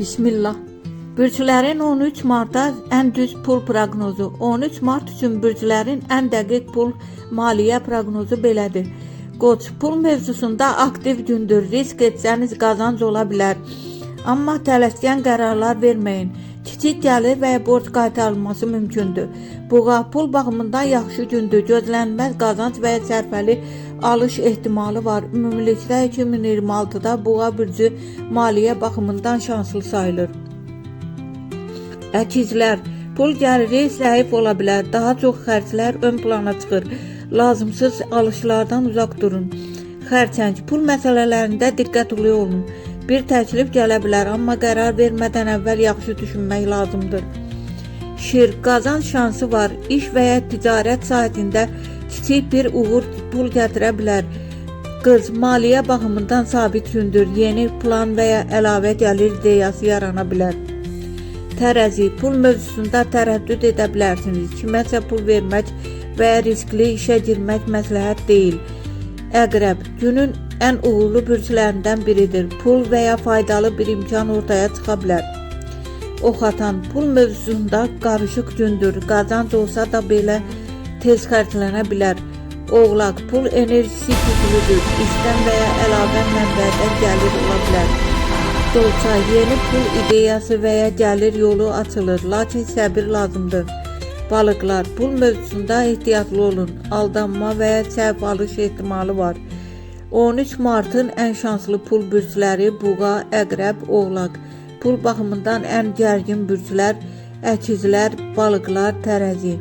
Bismillah. Bürclərin 13 martda ən düz pul proqnozu. 13 mart üçün bürclərin ən dəqiq pul maliyyə proqnozu belədir. Qoç, pul mövzusunda aktiv gündür. Risk etsəniz qazanc ola bilər. Amma tələskən qərarlar verməyin. Kiçik gəlir və ya borc qaytarılması mümkündür. Buğa, pul baxımından yaxşı gündür. Gözlənilməz qazanc və ya sərfəli alış ehtimalı var. Ümumilikdə 2026-da Buğa bürcü maliyyə baxımından şanslı sayılır. Əkizlər, pul gəliri zəif ola bilər. Daha çox xərclər ön plana çıxır. Lazımsız alışlardan uzaq durun. Xərçəng, pul məsələlərində diqqətli olun. Bir təklif gələ bilər, amma qərar vermədən əvvəl yaxşı düşünmək lazımdır. Şir, qazanc şansı var. İş və ya ticarət sahəsində kiçik bir uğur pul gətirə bilər. Qız, maliyyə baxımından sabit gündür. Yeni plan və ya əlavə gəlir ideyası yarana bilər. Tərəzi, pul mövzusunda tərəddüd edə bilərsiniz. Kiməsə pul vermək və ya riskli işə girmək məsləhət deyil. Əqrəb, günün ən uğurlu bürclərindən biridir. Pul və ya faydalı bir imkan ortaya çıxa bilər. Oxatan, pul mövzusunda qarışıq gündür. Qazanc olsa da belə tez xərclənə bilər. Oğlaq, pul enerjisi güclüdür. İşdən və ya əlavə mənbədən gəlir ola bilər. Dolça, yeni pul ideyası və ya gəlir yolu açılır, lakin səbir lazımdır. Balıqlar, pul mövzusunda ehtiyatlı olun. Aldanma və ya səhv alış ehtimalı var. 13 martın ən şanslı pul bürcləri Buğa, Əqrəb, Oğlaq. Pul baxımından ən gərgin bürclər Əkizlər, Balıqlar, Tərəzi.